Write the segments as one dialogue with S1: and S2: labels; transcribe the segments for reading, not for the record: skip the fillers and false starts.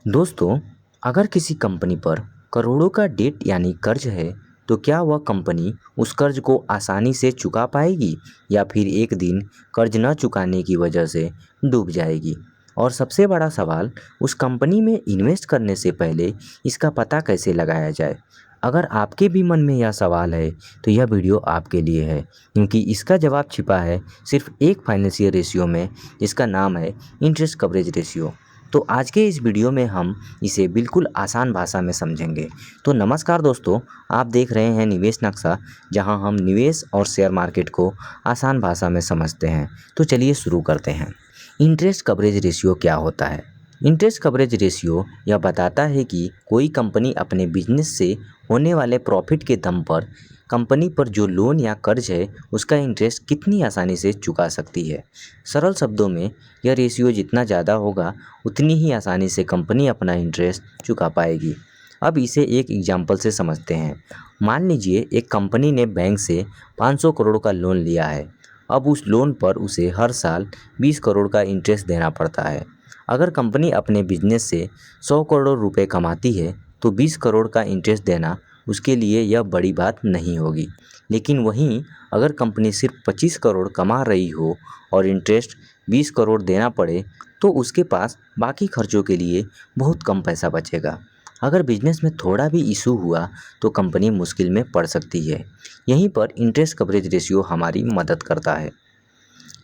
S1: दोस्तों, अगर किसी कंपनी पर करोड़ों का डेट यानी कर्ज है, तो क्या वह कंपनी उस कर्ज को आसानी से चुका पाएगी या फिर एक दिन कर्ज न चुकाने की वजह से डूब जाएगी? और सबसे बड़ा सवाल, उस कंपनी में इन्वेस्ट करने से पहले इसका पता कैसे लगाया जाए? अगर आपके भी मन में यह सवाल है, तो यह वीडियो आपके लिए है, क्योंकि इसका जवाब छिपा है सिर्फ एक फाइनेंशियल रेशियो में, जिसका नाम है इंटरेस्ट कवरेज रेशियो। तो आज के इस वीडियो में हम इसे बिल्कुल आसान भाषा में समझेंगे। तो नमस्कार दोस्तों, आप देख रहे हैं निवेश नक्शा, जहां हम निवेश और शेयर मार्केट को आसान भाषा में समझते हैं। तो चलिए शुरू करते हैं। इंटरेस्ट कवरेज रेशियो क्या होता है? इंटरेस्ट कवरेज रेशियो यह बताता है कि कोई कंपनी अपने बिजनेस से होने वाले प्रॉफिट के दम पर कंपनी पर जो लोन या कर्ज है उसका इंटरेस्ट कितनी आसानी से चुका सकती है। सरल शब्दों में, यह रेशियो जितना ज़्यादा होगा उतनी ही आसानी से कंपनी अपना इंटरेस्ट चुका पाएगी। अब इसे एक एग्जाम्पल से समझते हैं। मान लीजिए एक कंपनी ने बैंक से 500 करोड़ का लोन लिया है। अब उस लोन पर उसे हर साल 20 करोड़ का इंटरेस्ट देना पड़ता है। अगर कंपनी अपने बिजनेस से 100 करोड़ रुपए कमाती है, तो 20 करोड़ का इंटरेस्ट देना उसके लिए यह बड़ी बात नहीं होगी। लेकिन वहीं अगर कंपनी सिर्फ 25 करोड़ कमा रही हो और इंटरेस्ट 20 करोड़ देना पड़े, तो उसके पास बाकी खर्चों के लिए बहुत कम पैसा बचेगा। अगर बिजनेस में थोड़ा भी इशू हुआ तो कंपनी मुश्किल में पड़ सकती है। यहीं पर इंटरेस्ट कवरेज रेशियो हमारी मदद करता है।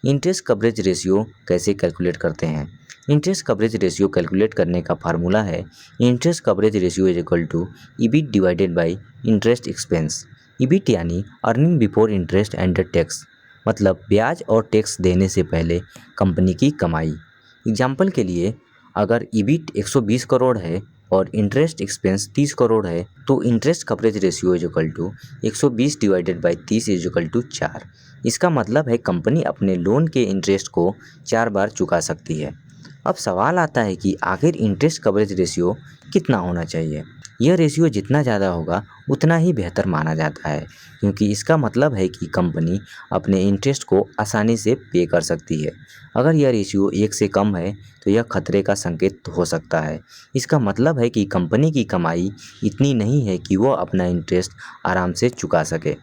S1: इंटरेस्ट कवरेज रेशियो कैसे कैलकुलेट करते हैं? इंटरेस्ट कवरेज रेशियो कैलकुलेट करने का फार्मूला है interest coverage ratio is equal to EBIT divided by interest expense. EBIT यानी earning before interest and tax, मतलब ब्याज और टैक्स देने से पहले कंपनी की कमाई। एग्जाम्पल के लिए, अगर ईबिट 120 करोड़ है और इंटरेस्ट एक्सपेंस 30 करोड़ है, तो interest coverage ratio is equal to 120 divided by 30 is equal to 4। इसका मतलब है कंपनी अपने लोन के इंटरेस्ट को 4 बार चुका सकती है। अब सवाल आता है कि आखिर इंटरेस्ट कवरेज रेशियो कितना होना चाहिए? यह रेशियो जितना ज़्यादा होगा उतना ही बेहतर माना जाता है, क्योंकि इसका मतलब है कि कंपनी अपने इंटरेस्ट को आसानी से पे कर सकती है। अगर यह रेशियो 1 से कम है, तो यह खतरे का संकेत हो सकता है। इसका मतलब है कि कंपनी की कमाई इतनी नहीं है कि वह अपना इंटरेस्ट आराम से चुका सके।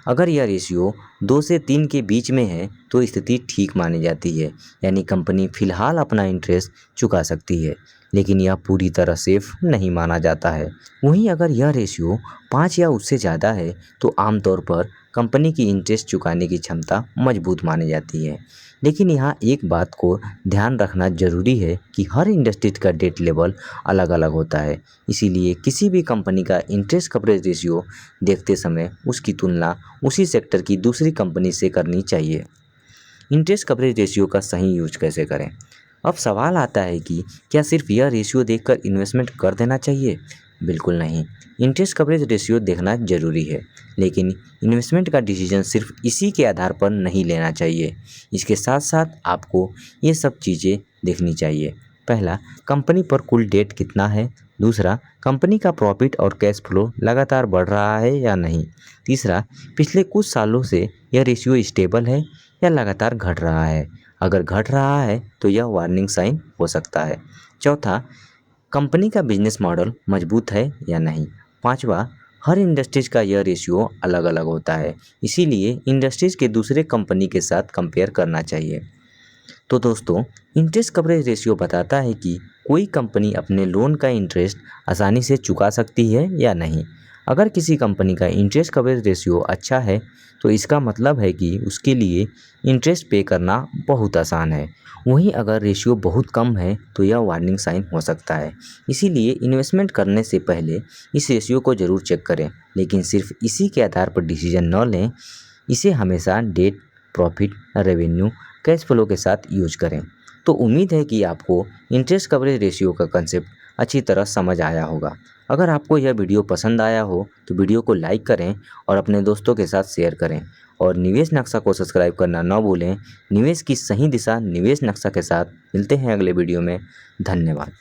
S1: अगर यह रेशियो 2 से 3 के बीच में है, तो स्थिति ठीक मानी जाती है, यानी कंपनी फ़िलहाल अपना इंटरेस्ट चुका सकती है, लेकिन यह पूरी तरह सेफ नहीं माना जाता है। वहीं अगर यह रेशियो 5 या उससे ज़्यादा है, तो आमतौर पर कंपनी की इंटरेस्ट चुकाने की क्षमता मजबूत मानी जाती है। लेकिन यहाँ एक बात को ध्यान रखना ज़रूरी है कि हर इंडस्ट्री का डेट लेवल अलग अलग होता है। इसीलिए किसी भी कंपनी का इंटरेस्ट कवरेज रेशियो देखते समय उसकी तुलना उसी सेक्टर की दूसरी कंपनी से करनी चाहिए। इंटरेस्ट कवरेज रेशियो का सही यूज कैसे करें? अब सवाल आता है कि क्या सिर्फ यह रेशियो देखकर इन्वेस्टमेंट कर देना चाहिए? बिल्कुल नहीं। इंटरेस्ट कवरेज रेशियो देखना जरूरी है, लेकिन इन्वेस्टमेंट का डिसीजन सिर्फ इसी के आधार पर नहीं लेना चाहिए। इसके साथ साथ आपको ये सब चीज़ें देखनी चाहिए। पहला, कंपनी पर कुल डेट कितना है। दूसरा, कंपनी का प्रॉफिट और कैश फ्लो लगातार बढ़ रहा है या नहीं। तीसरा, पिछले कुछ सालों से यह रेशियो स्टेबल है या लगातार घट रहा है। अगर घट रहा है तो यह वार्निंग साइन हो सकता है। चौथा, कंपनी का बिजनेस मॉडल मजबूत है या नहीं। पांचवा, हर इंडस्ट्रीज का यह रेशियो अलग अलग होता है, इसीलिए इंडस्ट्रीज के दूसरे कंपनी के साथ कंपेयर करना चाहिए। तो दोस्तों, इंटरेस्ट कवरेज रेशियो बताता है कि कोई कंपनी अपने लोन का इंटरेस्ट आसानी से चुका सकती है या नहीं। अगर किसी कंपनी का इंटरेस्ट कवरेज रेशियो अच्छा है, तो इसका मतलब है कि उसके लिए इंटरेस्ट पे करना बहुत आसान है। वहीं अगर रेशियो बहुत कम है, तो यह वार्निंग साइन हो सकता है। इसीलिए इन्वेस्टमेंट करने से पहले इस रेशियो को ज़रूर चेक करें, लेकिन सिर्फ इसी के आधार पर डिसीजन न लें। इसे हमेशा debt, profit, revenue, cash flow के साथ यूज करें। तो उम्मीद है कि आपको इंटरेस्ट कवरेज रेशियो का कंसेप्ट अच्छी तरह समझ आया होगा। अगर आपको यह वीडियो पसंद आया हो तो वीडियो को लाइक करें और अपने दोस्तों के साथ शेयर करें, और निवेश नक्शा को सब्सक्राइब करना न भूलें। निवेश की सही दिशा निवेश नक्शा के साथ मिलते हैं अगले वीडियो में। धन्यवाद।